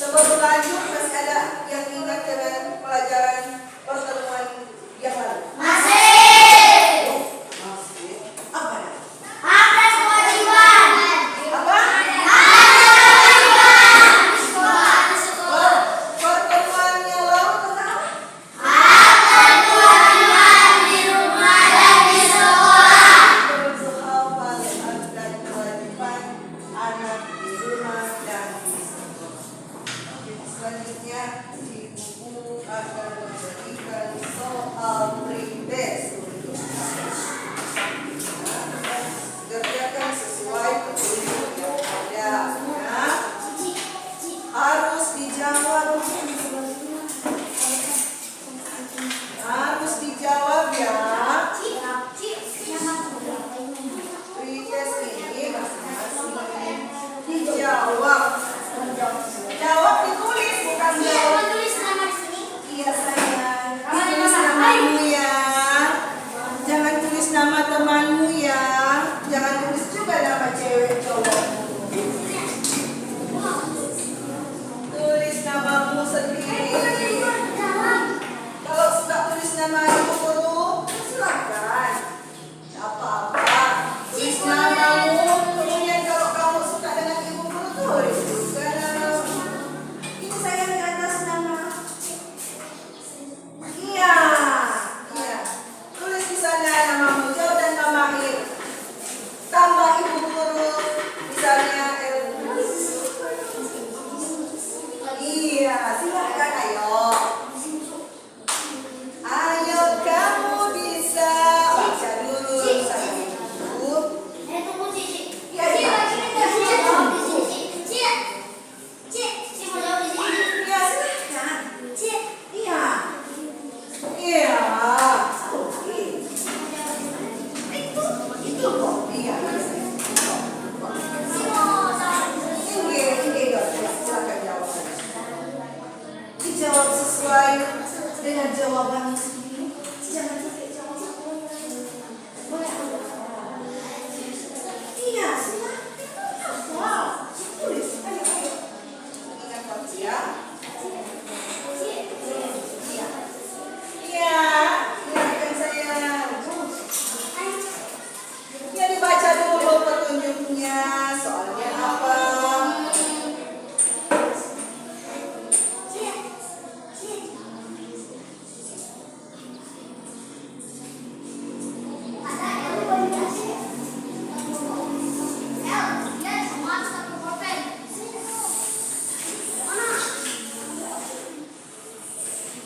Sebelum lanjut, masih ada yang ingat dengan pelajaran pertemuan yang lalu? Masih. Apa? Ada kewajiban. Apa? Pertemuannya lalu tentang Ada kewajiban di rumah dan di sekolah. soal ada kewajiban anak di rumah dan di sekolah. Selanjutnya di buku akan memberikan soal pretest. Kerjakan sesuai petunjuk yang ada. Harus dijawab. Harus dijawab ya. Pretest ini masing-masing dijawab. Jawab ditulis bukan jawab. Iya sayang. Tulis namamu ya. Jangan tulis nama temanmu ya. Jangan tulis juga nama cewek cowokmu. Tulis namamu sendiri. Kalau suka tulis nama ibu guru, silakan. Tidak apa-apa. Tulis namamu. Kemudian kalau kamu suka dengan ibu guru, tulis juga namamu. Ini saya di atas nama. Iya. Iya. Tulis di sana namamu, jauh dan nama akhir. Tambah ibu guru, misalnya iya, silakan ayo. Ayo kamu bisa baca dulu saya ibu. Iya, iya. Iya, silakan. Iya. Iya. Oke. Itu kok. Iya. Ini dong. Silakan jawab. Dijawab sesuai dengan jawabannya sendiri. Jangan pakai jawaban. Boleh. Iya, silakan. Wow. Tulis. Ayo, ayo. Ingat Pak ya. Iya. Iya. Silakan sayang. Ya dibaca dulu petunjuknya. Soalnya apa?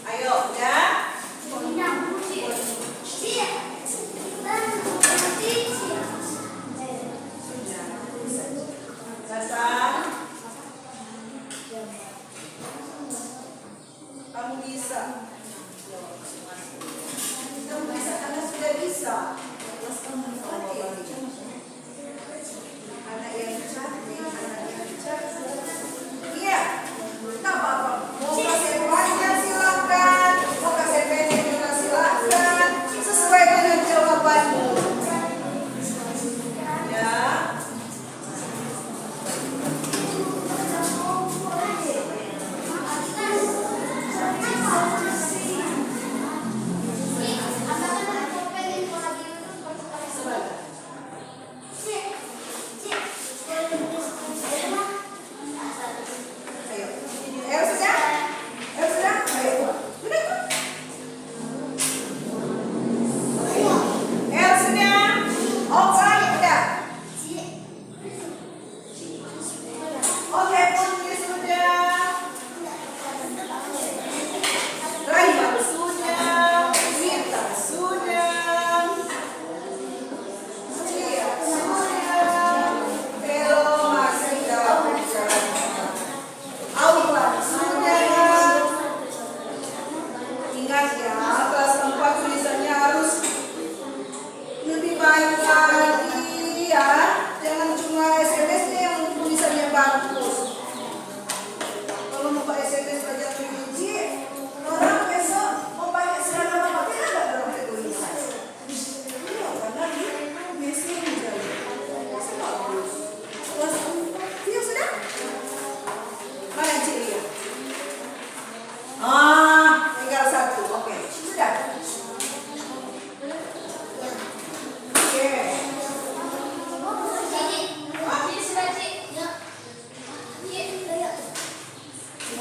Ayo, ya. Hasan. Kamu bisa. Kamu bisa karena sudah bisa. Anak yang cantik, anak yang cantik. Iya. Tak apa-apa. Mau kasih panjang silakan. Mau kasih pendek juga silakan. Sesuai dengan jawabanmu. Ya.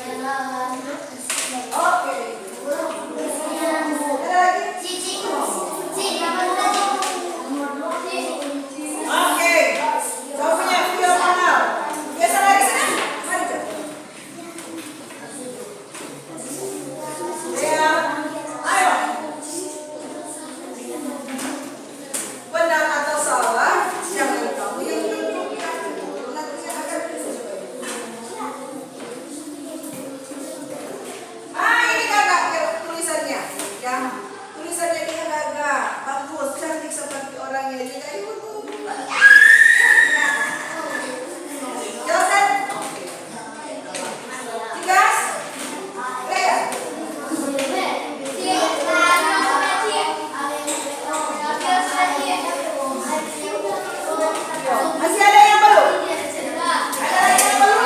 Oke. Ada lagi? Oke. Kamu punya video kanal. Biasa lagi sana. Mari coba. Ya. Ayo. Benar atau salah? Jangan kamu yang menentukan. Nanti akan ini kakak tulisannya. Ya. Tulisannya dia agak bagus, cantik seperti orangnya juga. Jelasan. Tigas. Lea. Masih ada yang belum? Ada lagi yang belum?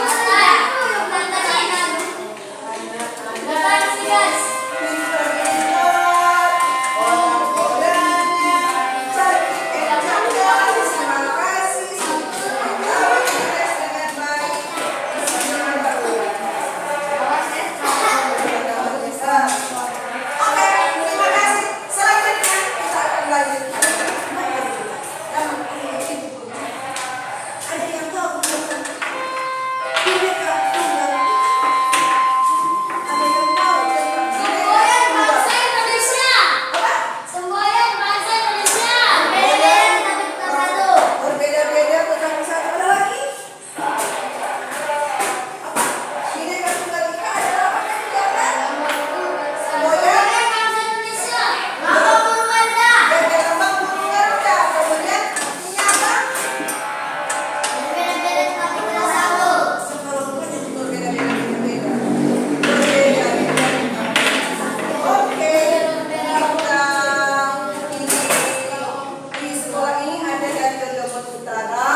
Berbeda-beda tentang satu. Ada lagi? Bineka Tunggal Ika adalah apa yang dijalan? Semboyan. Bendera lambang burung Garuda. Kemudian artinya apa? Kalau rupanya juga berbeda-beda. Oke. Di sekolah ini ada dari Dondomon Utara,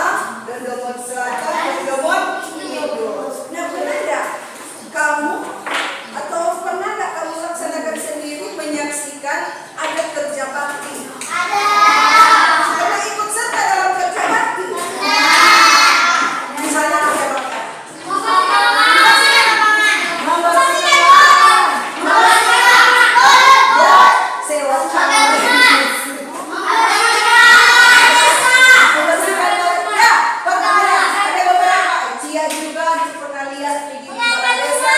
Dondomon Selatan, Dondomon Timur. Nah, pernah nggak kamu atau pernah nggak kamu laksanakan sendiri menyaksikan ada kerja bakti? Pernah ikut serta dalam kerja bakti? Misalnya kerja bakti. Sewa kamar. Ya, pernah ada beberapa. Cia juga pernah lihat di kepala desa,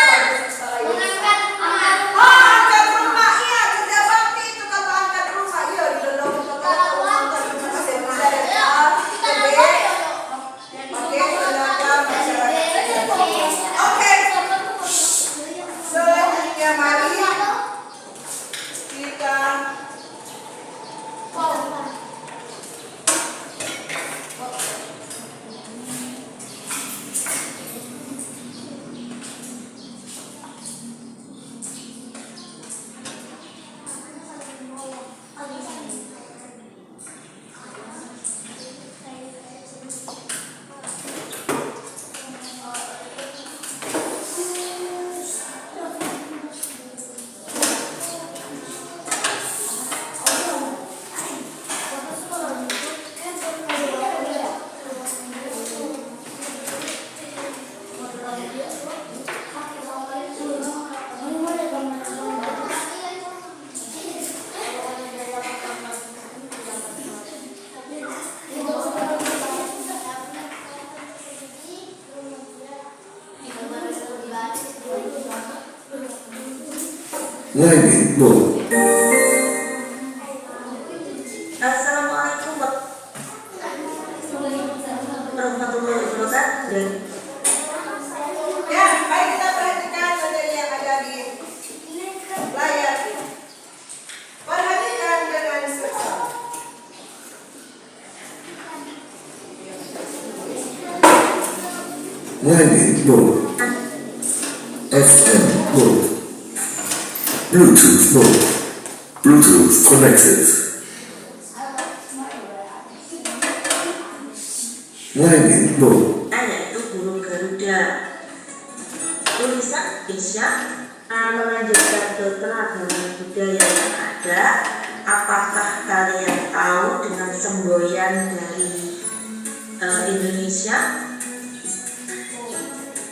angkat rumah, iya kerja bakti itu kata angkat rumah, iya di dalam angkat rumah masih bisa ada pakai tenaga masyarakat. Oke, selanjutnya mari kita Lagi, Bu. Assalamualaikum warahmatullahi wabarakatuh. ya, mari kita perhatikan materi yang ada di layar ini. Perhatikan dengan seksama. Lagi, Bu. FM mode. Bluetooth mode. Bluetooth connected. Lagi, Bu. Yaitu burung Garuda. Tulisan Isya melanjutkan ke keragaman budaya yang ada. Apakah kalian tahu dengan semboyan dari Indonesia?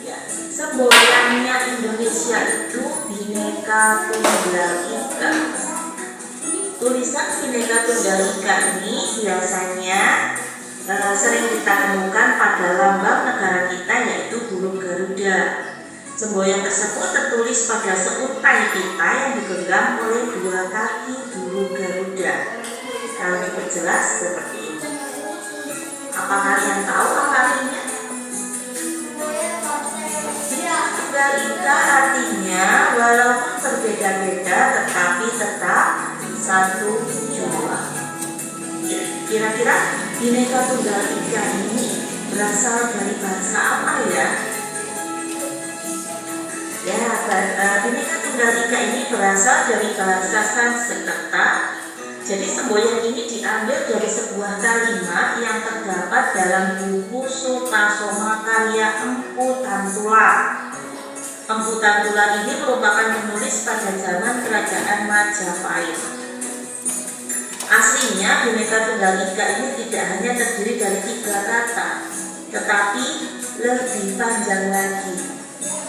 Ya, semboyannya Indonesia itu Bhinneka Tunggal Ika. Tulisan Bhinneka Tunggal Ika ini biasanya sering kita temukan pada lambang negara kita, yaitu burung Garuda. Semboyan tersebut tertulis pada seutai pita yang digenggam oleh dua kaki burung Garuda. Kalau diperjelas seperti ini. Apa kalian tahu apa artinya? Bhinneka Tunggal Ika artinya walaupun berbeda-beda tetapi tetap satu tujuan. Kira-kira Bhinneka Tunggal Ika ini berasal dari bahasa apa ya? Ya, Bhinneka Tunggal Ika ini berasal dari bahasa Sanskerta. Jadi semboyan ini diambil dari sebuah kalimat yang terdapat dalam buku Sutasoma karya Empu Tantular. Empu Tantular ini merupakan penulis pada zaman kerajaan Majapahit. Aslinya Bhinneka Tunggal Ika ini tidak hanya terdiri dari 3 kata, tetapi lebih panjang lagi.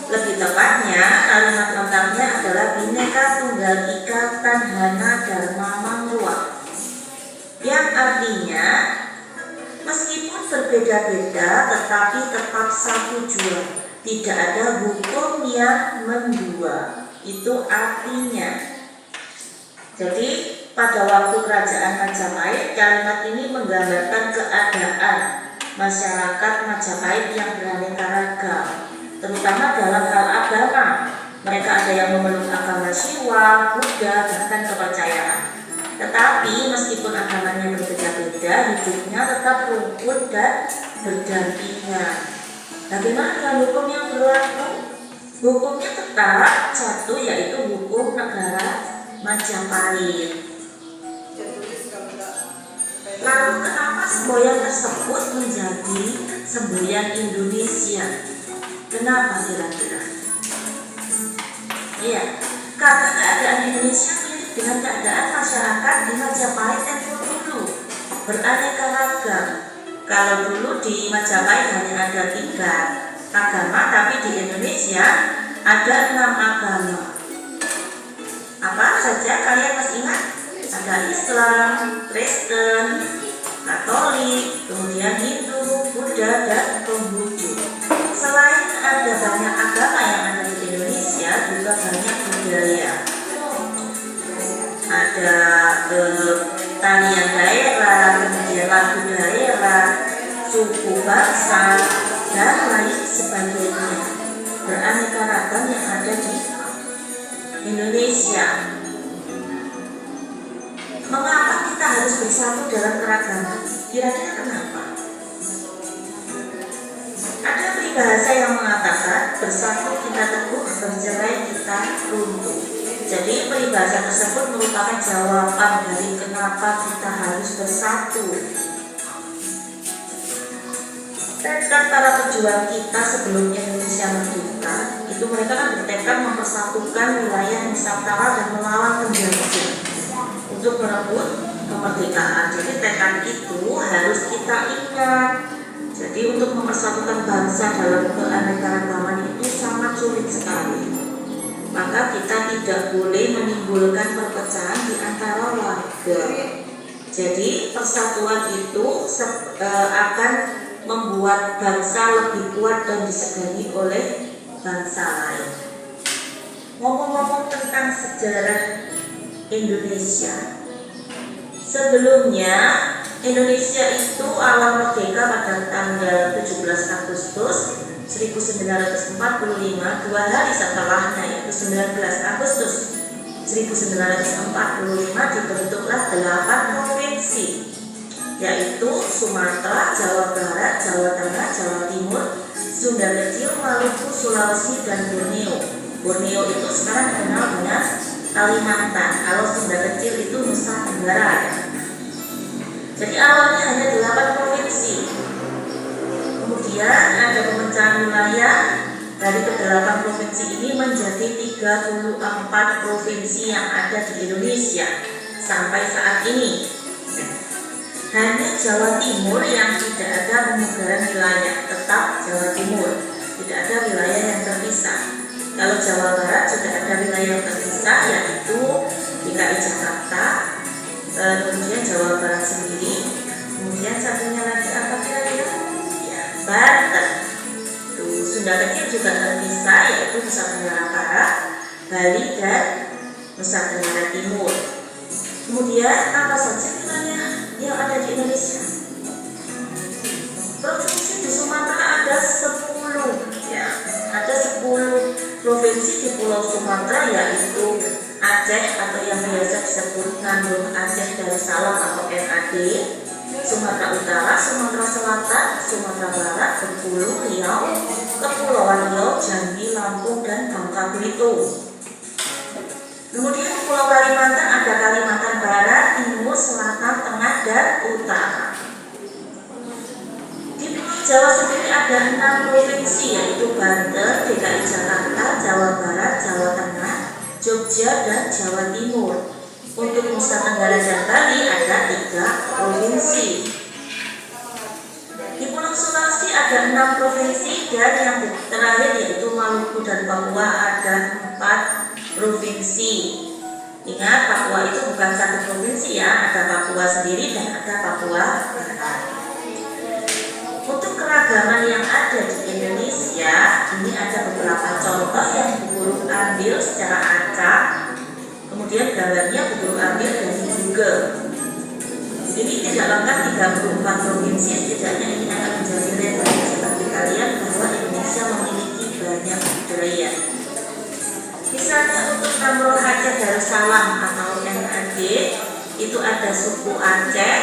Lebih tepatnya, kalimat lengkapnya adalah Bhinneka Tunggal Ika Tanhana Dharma Mangruwa, yang artinya meskipun berbeda-beda tetapi tetap satu jua, tidak ada hukum yang mendua. Itu artinya. Jadi pada waktu kerajaan Majapahit, kalimat ini menggambarkan keadaan masyarakat Majapahit yang beraneka ragam, terutama dalam hal agama. Mereka ada yang memeluk agama Siwa, Buddha, bahkan kepercayaan. Tetapi meskipun agamanya berbeda-beda, hidupnya tetap rukun dan berdampingan. Bagaimana dengan hukum yang berlaku? Hukumnya tetap satu, yaitu hukum negara Majapahit. Lalu kenapa semboyan tersebut menjadi semboyan Indonesia? Kenapa kira-kira? Iya, karena keadaan Indonesia mirip dengan keadaan masyarakat di Majapahit tempo dulu, beraneka ragam. Kalau dulu di Majapahit hanya ada 3 agama, tapi di Indonesia ada 6 agama. Apa saja kalian masih ingat? Ada Islam, Kristen, Katolik, kemudian Hindu, Buddha, dan Konghucu. Selain ada banyak agama yang ada di Indonesia, juga banyak budaya. Ada tarian daerah, kemudian lagu daerah, suku bangsa, dan lain sebagainya. Beraneka ragam yang ada di Indonesia. Mengapa kita harus bersatu dalam keragaman? Kira-kira kenapa? Ada peribahasa yang mengatakan bersatu kita teguh, bercerai kita runtuh. Jadi peribahasa tersebut merupakan jawaban dari kenapa kita harus bersatu. Tekad para pejuang kita sebelum Indonesia merdeka, itu mereka kan bertekad mempersatukan wilayah Nusantara dan melawan penjajah untuk merebut kemerdekaan. Jadi tekad itu harus kita ingat. Jadi untuk mempersatukan bangsa dalam keanekaragaman itu sangat sulit sekali. Maka kita tidak boleh menimbulkan perpecahan di antara warga. Jadi persatuan itu akan membuat bangsa lebih kuat dan disegani oleh bangsa lain. Ngomong-ngomong tentang sejarah Indonesia, sebelumnya Indonesia itu awal merdeka pada tanggal 17 Agustus 1945, 2 hari setelahnya yaitu 19 Agustus 1945 dibentuklah 8 provinsi, yaitu Sumatera, Jawa Barat, Jawa Tengah, Jawa Timur, Sunda Kecil, Maluku, Sulawesi, dan Borneo. Borneo itu sekarang dikenal dengan Kalimantan. Kalau Sunda Kecil itu Nusa Tenggara. Jadi awalnya hanya 8 provinsi. Kemudian ada pemecahan wilayah dari ke-8 provinsi ini menjadi 34 provinsi yang ada di Indonesia sampai saat ini. Hanya Jawa Timur yang tidak ada pemegaran wilayah, tetap Jawa Timur. tidak ada wilayah yang terpisah. Kalau Jawa Barat sudah ada wilayah yang terpisah, yaitu DKI Jakarta, kemudian Jawa Barat sendiri, kemudian satunya lagi apa kira-kira? Ya, Banten. Tuh, Sunda Kecil juga terpisah, yaitu Nusa Tenggara Barat, Bali, dan Nusa Tenggara Timur. Kemudian apa saja wilayah yang ada di Indonesia? Provinsi di Sumatera ada 10, ya, ada 10 provinsi di Pulau Sumatera, yaitu Aceh atau yang biasa disebut Nandung Aceh Darussalam atau NAD, Sumatera Utara, Sumatera Selatan, Sumatera Barat, Bengkulu, Riau, Kepulauan Riau, Jambi, Lampung, dan Bangka Belitung. Kemudian di Pulau Kalimantan ada Kalimantan Barat, Timur, Selatan, Tengah, dan Utara. Di Pulau Jawa sendiri ada 6 provinsi, yaitu Banten, DKI Jakarta, Jawa Barat, Jawa Tengah, Jogja, dan Jawa Timur. Untuk Nusa Tenggara dan Bali ada 3 provinsi. Di Pulau Sulawesi ada 6 provinsi, dan yang terakhir yaitu Maluku dan Papua ada 4 provinsi. Ingat, Papua itu bukan satu provinsi ya, ada Papua sendiri dan ada Papua Barat. Untuk keragaman yang ada di Indonesia, ini ada beberapa contoh yang Bu Guru ambil secara acak. Kemudian gambarnya Bu Guru ambil dari Google. Ini tidak lengkap 34 provinsi, setidaknya ini akan menjadi referensi bagi kalian bahwa Indonesia memiliki banyak budaya. Misalnya untuk Namroh Aceh Darussalam atau NAD, itu ada suku Aceh,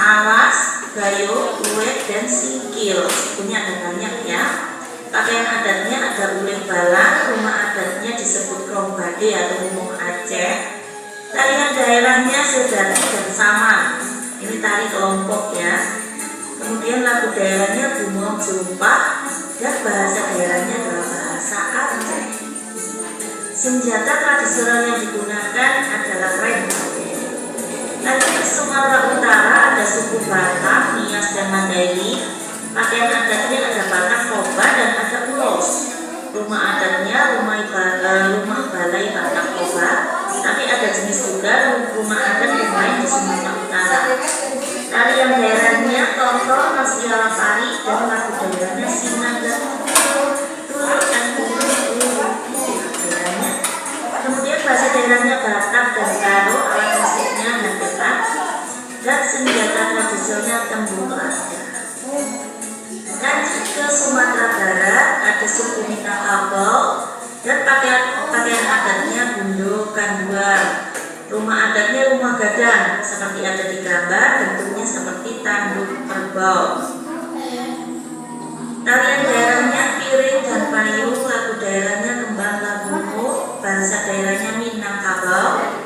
Alas, Gayo, Uwet, dan Singkil. Sukunya ada banyak ya. Pakaian adatnya ada uleh balang, rumah adatnya disebut Krombade atau Umum Aceh. Tarian daerahnya Sedati dan Saman. Ini tari kelompok ya. Kemudian lagu daerahnya Bumong Jumpah, dan bahasa daerahnya adalah bahasa Aceh. Senjata tradisional yang digunakan adalah rembang. Nanti di Sumatera Utara ada suku Batak, Nias, dan Mandailing. Pakaian adatnya ada Batak, Toba, dan ada Ulos. Rumah adatnya rumah balai Batak, Toba. Tapi ada jenis juga rumah adat yang lain di Sumatera Utara. Tarian daerahnya Tonton, Masiala Pari, dan lagu daerahnya Sinang dan Kemudian bahasa daerahnya Batak dan Karo, alat musiknya gamelan, dan senjata tradisionalnya temburan. Lanjut ke Sumatera Barat, ada suku Minangkabau, dan pakaian adatnya Bundo Kanduan. Rumah adatnya rumah gadang, seperti ada di gambar, bentuknya seperti tanduk kerbau. Tarian daerahnya piring dan payung, lagu daerahnya kembang labumu, bahasa daerahnya Minangkabau,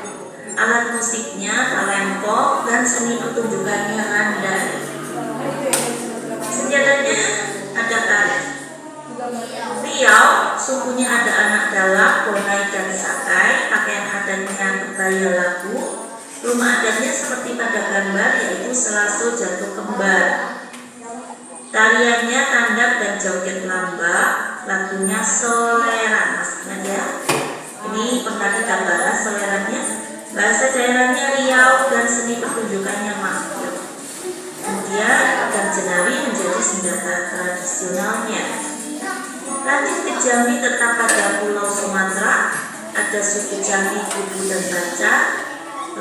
alat musiknya talempong, dan seni pertunjukannya randai. Senjatanya ada tari. Riau, sukunya ada anak dalam, bonai, dan sakai. Pakaian adatnya kebaya labu. Rumah adatnya seperti pada gambar, yaitu selaso jatuh kembar. Tariannya tandak dan joget lamba. Lagunya soleran, maksudnya ya. Ini pernah kita bahas solerannya. Bahasa daerahnya Riau, dan seni pertunjukannya Mahmud. Kemudian akan jenari menjadi senjata tradisionalnya. Lanjut ke Jambi, tetap pada Pulau Sumatera. Ada suku Jambi, Kudu, dan Baca.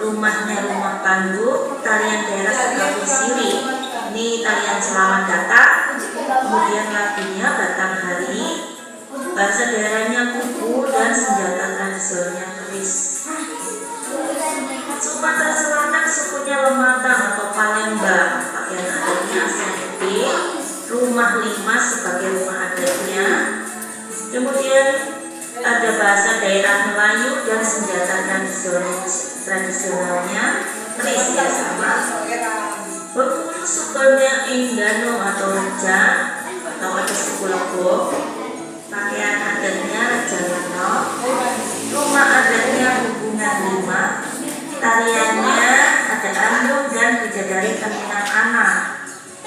Rumahnya rumah panggung. Tarian daerah seperti Siri. Ini tarian selamat datang. Kemudian lagunya Batang Hari. Bahasa daerahnya Kuku, dan senjata tradisionalnya keris. Sumatera Selatan sukunya Lematang atau Palembang. Pakaian adatnya Asli, rumah limas sebagai rumah adatnya. Kemudian ada bahasa daerah Melayu dan senjata tradisionalnya keris ya sama. Bengkulu sukunya Enggano atau Reja, atau ada suku Lebok. Pakaian adatnya Reja Leno. Rumah adatnya Hubungan 5. Tariannya ada Andung dan Bidadari Teminang Anak.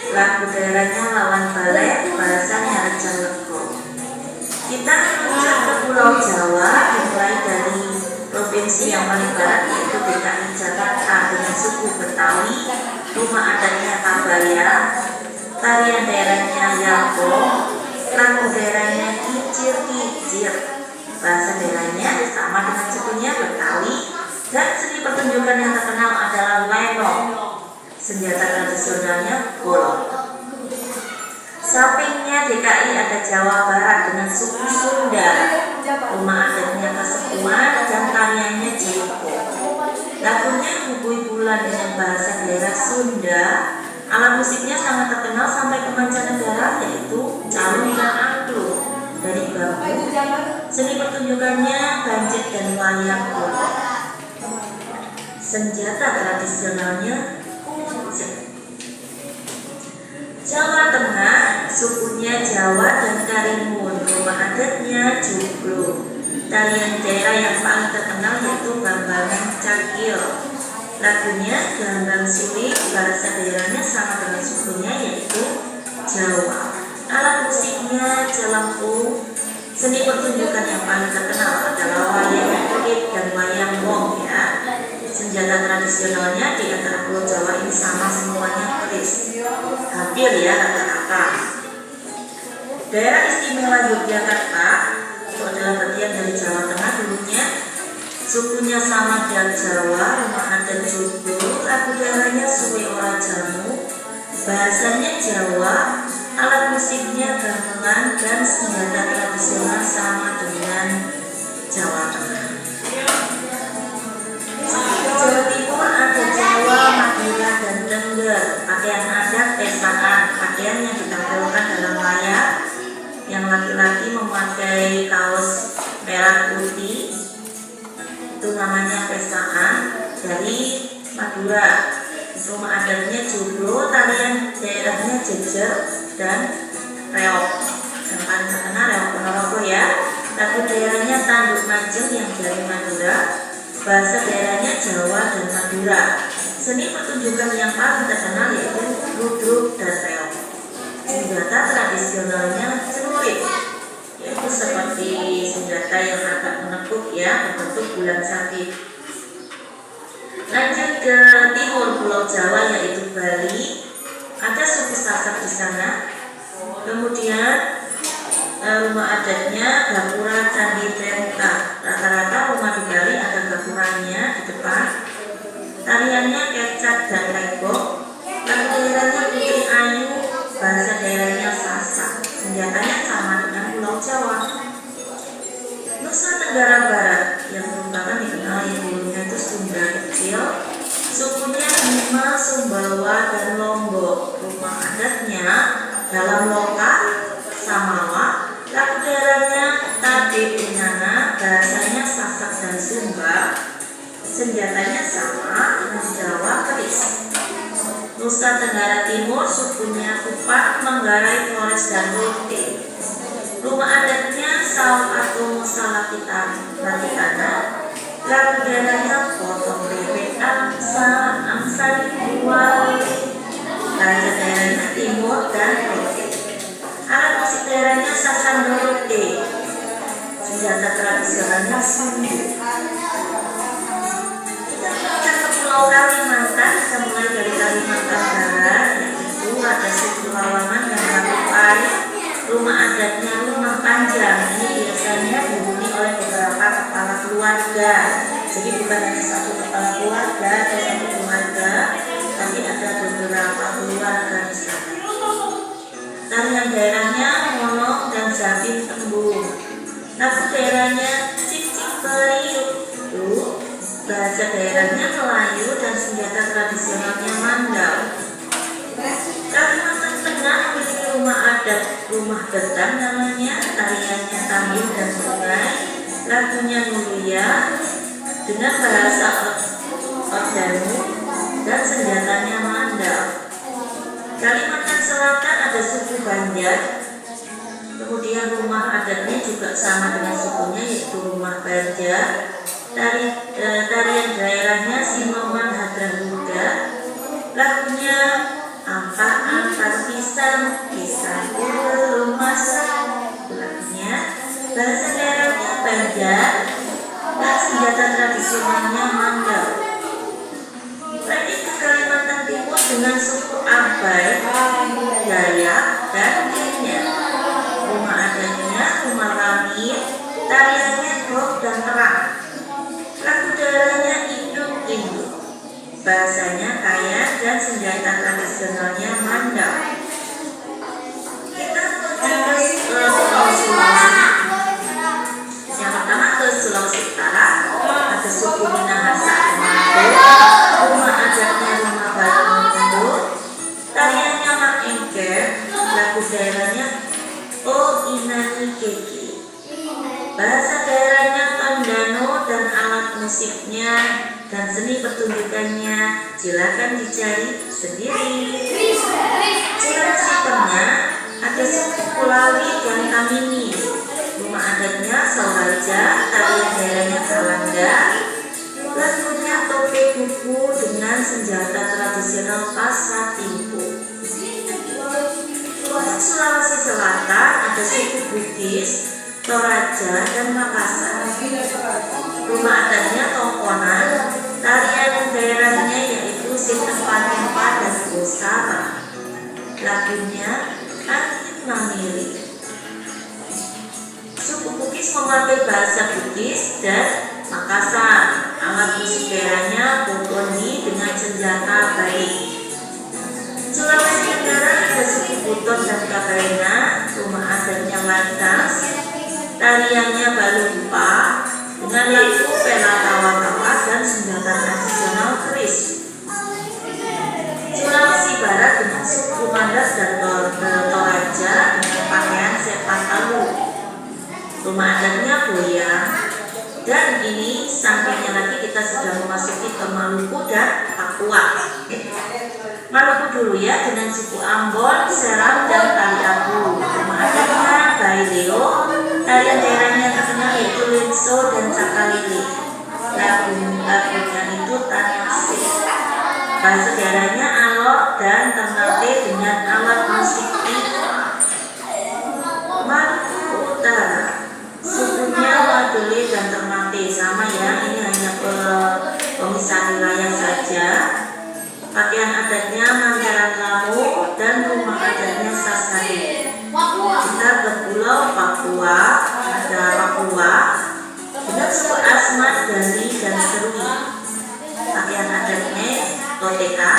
Lagu daerahnya Lawan Balek, bahasanya Reja Lego. yang paling barat yaitu DKI Jakarta dengan suku Betawi, rumah adatnya Kabaya, tarian daerahnya Yapo, lagu daerahnya Kicir-Kicir, bahasa daerahnya sama dengan sukunya Betawi, dan seni pertunjukan yang terkenal adalah lenong. Senjata tradisionalnya golok. Sampingnya DKI ada Jawa Barat dengan suku Sunda, rumah adatnya Kasepuan dan tariannya Joko. Lagunya Bubui Bulan dengan bahasa daerah Sunda. Alat musiknya sangat terkenal sampai ke mancanegara yaitu calung dan angklung dari bambu. Seni pertunjukannya banjet dan wayang golok. Senjata tradisionalnya kunci. Jawa Tengah, sukunya Jawa dan Karimun, rumah adatnya Joglo. Tarian daerah yang paling terkenal yaitu Bambangan Cakil. Lagunya Gambang Suwi, bahasa daerahnya sama dengan sukunya yaitu Jawa. Alat musiknya Celempung. Seni pertunjukan yang paling terkenal adalah wayang kulit dan wayang wong ya. Senjata tradisionalnya di antara Pulau Jawa ini sama semuanya keris, hampir ya rata-rata. Daerah istimewa Yogyakarta itu adalah bagian dari Jawa Tengah dulunya. Sukunya sama dengan Jawa, rumah adat Joglo, lagu daerahnya Suwe Ora Jamu, bahasanya Jawa, alat musiknya gamelan, dan senjata tradisional sama dengan Jawa Tengah. Jawa Timur ada Jawa, Madura, dan Tengger. Pakaian adat pesaan, pakaian yang ditampilkan dalam layar. Yang laki-laki memakai kaos merah putih, itu namanya pesaan. Dari Madura, rumah adatnya Joglo, tarian daerahnya Jejer dan reok. Yang paling terkenal reok Ponorogo ya. Lagu daerahnya Tanduk Majeng yang dari Madura. Bahasa daerahnya Jawa dan Madura. Seni pertunjukan yang paling terkenal yaitu ludruk dan reok. Senjata tradisionalnya celurit, yaitu seperti senjata yang agak menekuk ya, berbentuk bulan sabit. Lanjut ke timur Pulau Jawa yaitu Bali. Ada suku Sasak di sana. Kemudian rumah adatnya Gapura Candi Trenta. Rata-rata rumah di Bali ada gapuranya di depan. Tariannya Kecak dan Legok. Lagu daerahnya Putri Ayu, bahasa daerahnya Sasak. Senjatanya sama dengan Pulau Jawa. Nusa Tenggara Barat yang merupakan dikenal yang dulunya itu Sunda kecil. Sukunya Bima, Sumbawa, dan Lombok. Rumah adatnya dalam Loka, Samawa. Lagu daerahnya Tade Inana, bahasanya Sasak dan Sumba. Senjatanya sama dengan Jawa keris. Nusa Tenggara Timur sukunya Kupat, Manggarai, Flores, dan Rote. Rumah adatnya Saung atau Salakitana. Lagu daerahnya Potong Bebek Angsa Diwali. Bahasa daerahnya Timur dan Rote. Alat musik daerahnya Sasan Rote. Senjata tradisionalnya sundu. Kita ke Pulau Kalimantan, kita mulai dari Kalimantan Barat, yaitu ada suku Lawangan dan Rakupai. Rumah adatnya Rumah Panjang. Ini biasanya dihuni oleh beberapa kepala keluarga. Jadi bukan hanya satu kepala keluarga atau satu keluarga, tapi ada beberapa keluarga di sana. Tarian daerahnya Monong dan Zabin Tembung. Lagu daerahnya Cicik Periuk. Bahasa daerahnya Melayu dan senjata tradisionalnya Mandau. Kalimantan Tengah memiliki rumah adat Rumah Getang namanya, tariannya Tambun dan Sungai, lagunya Nuluya dengan bahasa Ordanu dan senjatanya Mandau. Kalimantan Selatan ada suku Banjar. Kemudian rumah adatnya juga sama dengan sukunya yaitu Rumah Banjar. Tarian daerahnya Sinoman Hadramuda. Lagunya Ampak pisang belum masak. Lagunya bahasa daerahnya Banjar. Dan senjata tradisionalnya Mandau. Lagi ke Kalimantan Timur dengan suku Abai, Dayak, dan lainnya. Rumah adatnya rumah lamin, tariannya rock dan terang. Lagu daerahnya induk-induk. Bahasanya kaya dan senjata tradisionalnya Mandau. Kita menuju ke Sulawesi. Yang pertama ke Sulawesi Utara, ada suku Minahasa Manado, rumah adatnya rumah batu Manado, tariannya Mak Engker, lagu daerahnya O Inani Keke. Bahasa daerahnya Tondano dan alat musiknya dan seni pertunjukannya silakan dicari sendiri. Sulawesi Tengah ada suku Kulawi dan Kamini. Rumah adatnya Sauraja, tarian daerahnya Salanda, lagunya tope buku dengan senjata tradisional Pasatimpu. Untuk Sulawesi Selatan ada suku Bugis, Toraja, dan Makassar. Rumah adatnya Tongkonan, tarian daerahnya yaitu Sintempa-tempa dan Gosara. Lagunya Antik Mamiri. Suku Bugis memakai bahasa Bugis dan Makassar. Alat musik daerahnya bokoni dengan senjata baik. Sulawesi Tenggara ada suku Buton dan Kabarena. Rumah adatnya Lantas, tariannya Balupa dengan lagu pela tawa-tawa dan senjata tradisional keris. Sulawesi Barat dengan suku Mandas dan Toraja dengan pakaian sepak talu. Rumah adatnya Boyang. Dan ini sampingnya lagi kita sudah memasuki ke Maluku dan Papua. Maluku dulu ya, dengan suku Ambon, Seram, dan Taliabu. Rumah adatnya Baileo, tarian daerahnya terkenal yaitu Linso dan Cakalili. Lagunya itu Tanasi. Bahasa daerahnya Alok dan Ternate dengan alat musik tipa. Maluku Utara, sukunya Wadole dan Ternate, sama ya, ini hanya pemisah wilayah saja. Pakaian adatnya Manggaran Lamu dan rumah adatnya Sasari. Kita ke Pulau Papua, ada Papua dengan suku Asmat, Dani, dan Serui. Pakaian adatnya Toteka,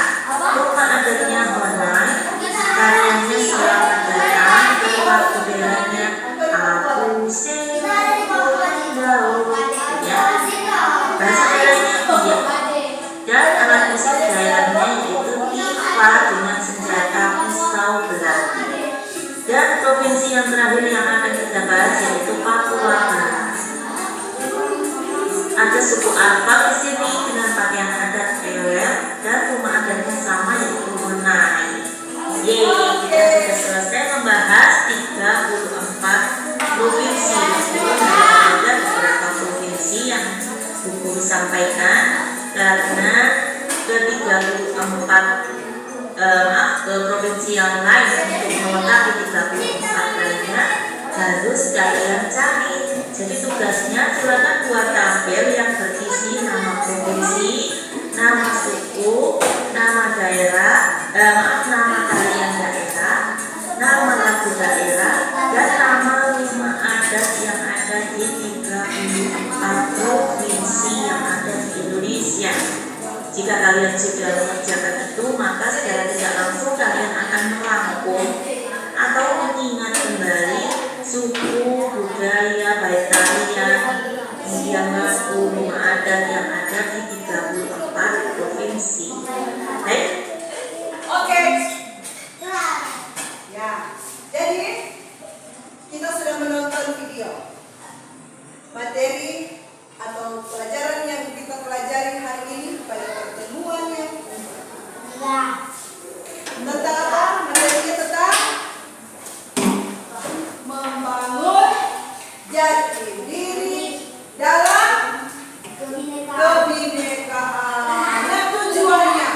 rumah adatnya Honai, tariannya Selamat Datang, dan lagu daerahnya Aku Sendau. Ya, bahasa daerahnya Iya. Dan alat musik daerahnya yaitu tipa dengan senjata pistol belati. Dan provinsi yang terakhir yang akan kita bahas yaitu Papua Barat. Ada suku Arpak di sini dengan pakaian adat Ewel dan rumah adatnya sama yaitu Menai. Yeay, kita sudah selesai membahas 34 provinsi. Ada beberapa provinsi yang buku disampaikan karena ke 34 ke provinsi yang lain untuk melengkapi 34 lainnya harus kalian cari. Jadi tugasnya silakan buat tabel yang berisi nama provinsi, nama suku, nama daerah, nama tarian daerah, nama lagu daerah, dan nama rumah adat yang ada di 34 provinsi yang ada di Indonesia. Jika kalian sudah mengerjakan itu, maka secara tidak langsung kalian akan merangkum atau mengingat kembali suku, budaya, baik tarian, kemudian lagu, rumah adat yang ada di 34 provinsi. Baik. Oke. Ya. Jadi kita sudah menonton video. Materi atau pelajaran yang kita pelajari hari ini pada pertemuan yang tentang apa? Materinya tentang membangun jati diri dalam kebinekaan. Nah, tujuannya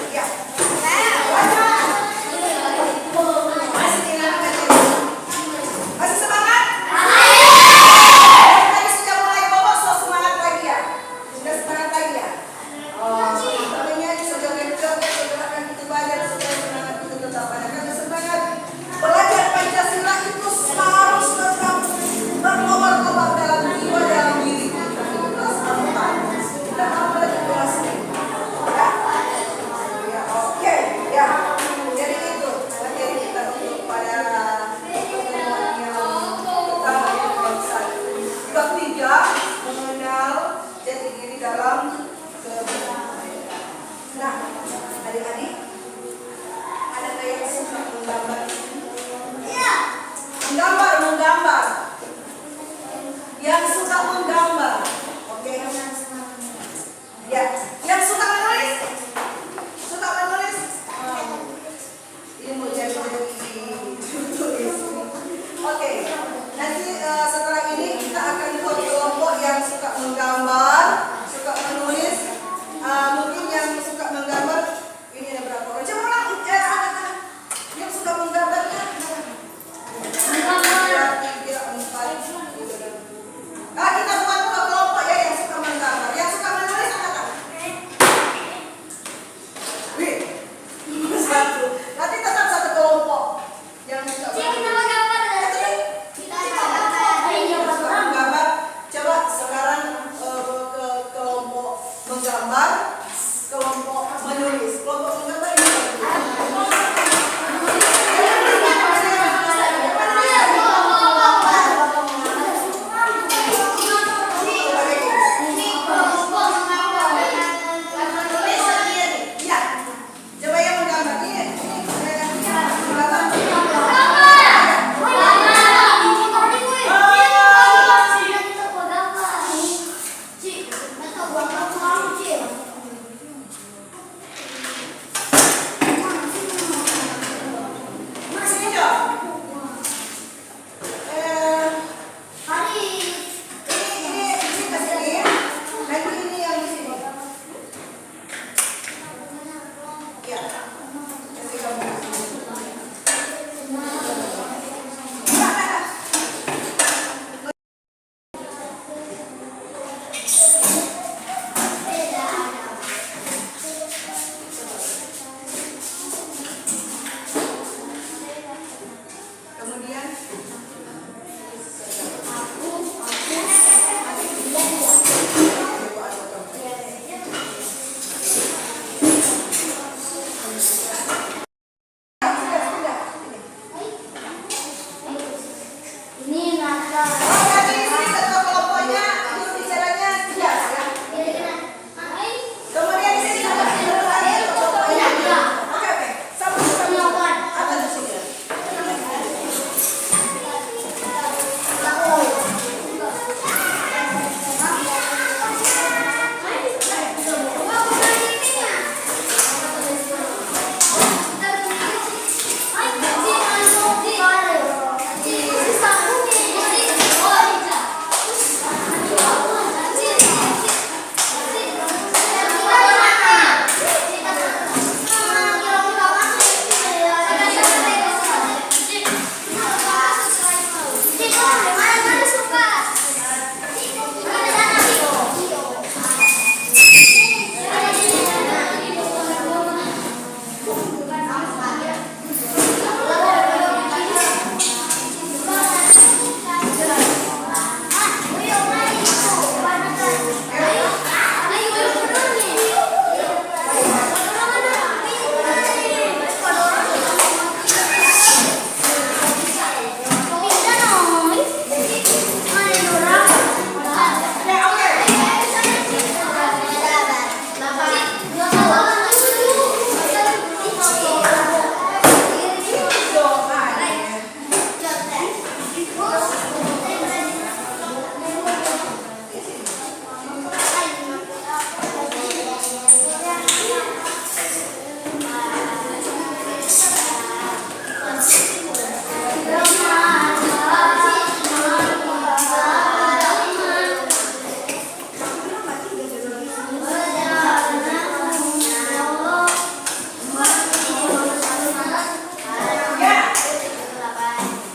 Ya. Masih ingat nggak? Masih semangat? Tadi sudah mulai bobo, so semangat lagi ya? Sudah semangat lagi ya? Oh, tentunya sudah joget-joget, sudah akan itu belajar, sudah semangat itu tetap ada. Karena semangat belajar Pancasila itu harus tetap berkobar-kobar dalam jiwa, dalam diri kita. Itu kelas 4. Dan apalagi kelas 5. Ya, oke, ya. Jadi itu materi kita untuk pada pertemuan yang pertama yang bangsa. Bab 3 mengenal jati diri dalam kebenaran. Nah, adik-adik, ada yang suka menggambar? Menggambar. Yang suka menggambar, oke? Ya, yang suka menulis? Suka menulis? Ini mau jadi tulis. Oke, nanti setelah ini kita akan buat kelompok yang suka menggambar, suka menulis. Mungkin yang suka menggambar ini ada berapa orang? Coba ulang, anak-anak yang suka menggambar kan? 2, 3, 4. Kita buat dua kelompok ya yang suka menggambar, yang suka menulis angkat. Wih, satu. Nanti tetap satu kelompok yang suka menggambar. Menggambar. Coba sekarang ke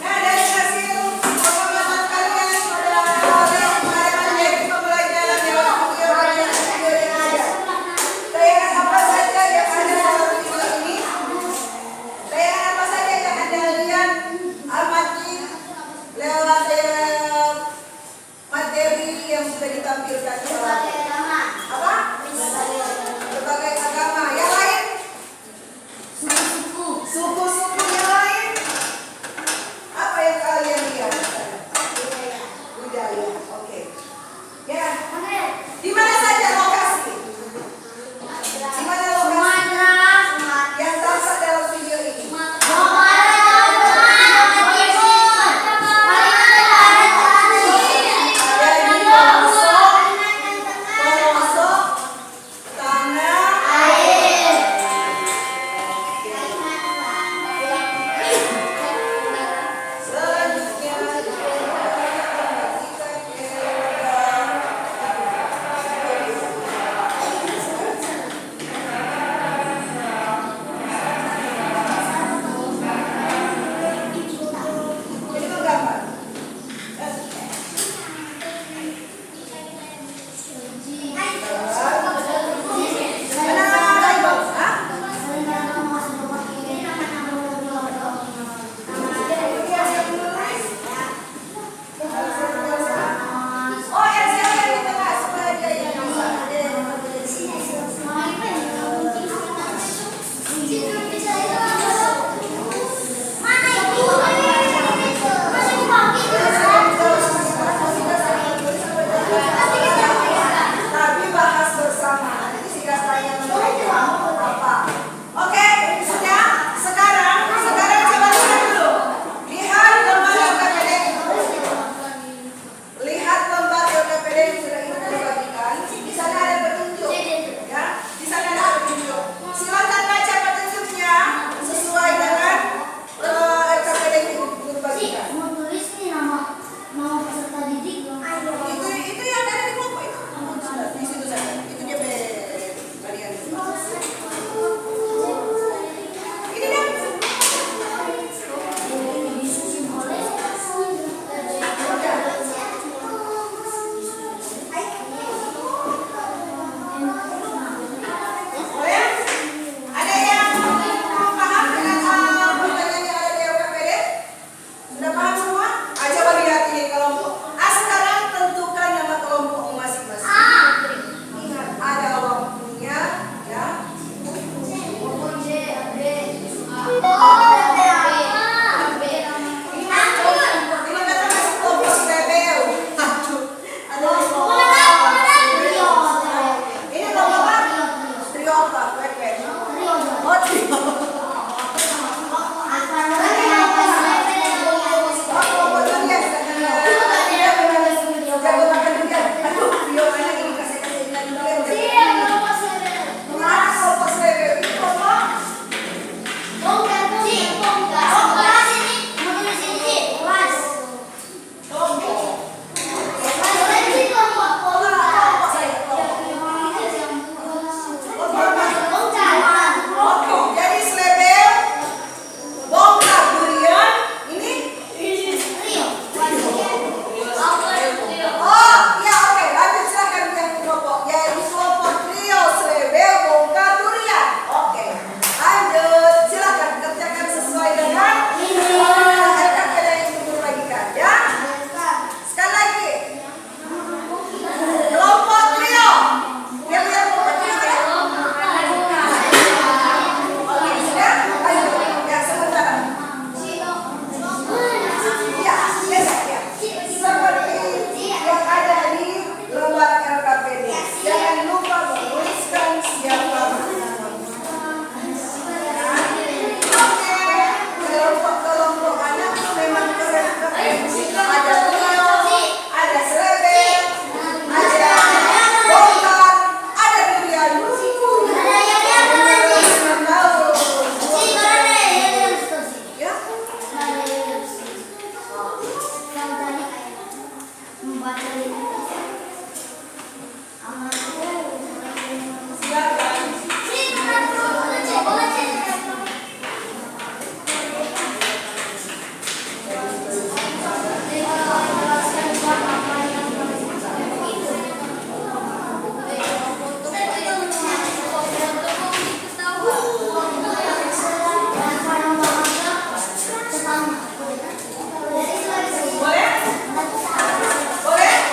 Nah, dari hasil pengamatan kalian boleh menjadi pembelajaran lewat video yang ada. Tayangan apa saja yang ada dalam video ini? Tayangan apa saja yang Anda lihat amati lewat materi yang sudah ditampilkan di alat. Apa? Berbagai agama. Yang lain? Suku-suku yang lain? Apa yang kalian lihat? Budaya. Oke. Ya. Di mana saja lokasi? Di mana lokasi yang tampak dalam video ini? Timur. Silakan. Boleh? Boleh?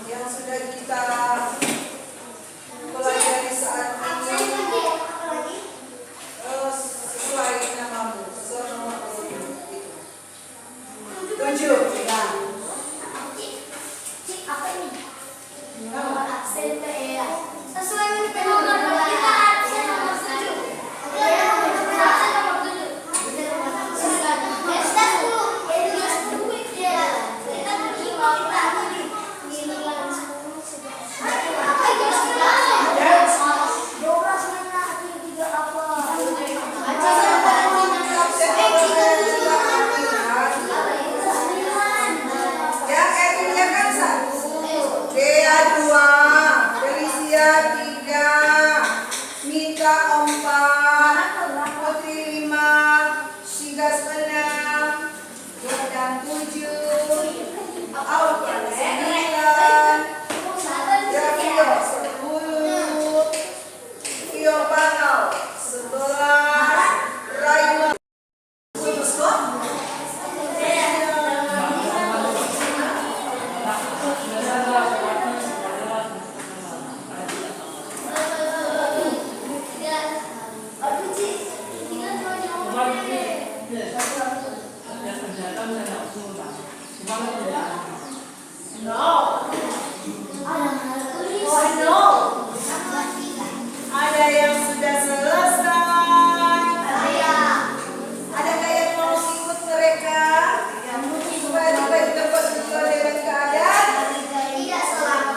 yang sudah kita pelajari saat ini sesuai namamu, sesuai nama itu. 7. Sesuai dengan nomor kita absen nomor 7. Absen nomor 7. Yang Emilia kan 1, Dea 2, Felicia 3, Mika 4, Putri 5, Sigas 6, Jordan 7, Alvin 9, Javio 10, Tio Panau 11, Raima. Putus kok? Ada yang sudah selesai. Ada nggak yang mau ikut mereka? Supaya juga dapat sesuai dengan keadaan. Tidak selama.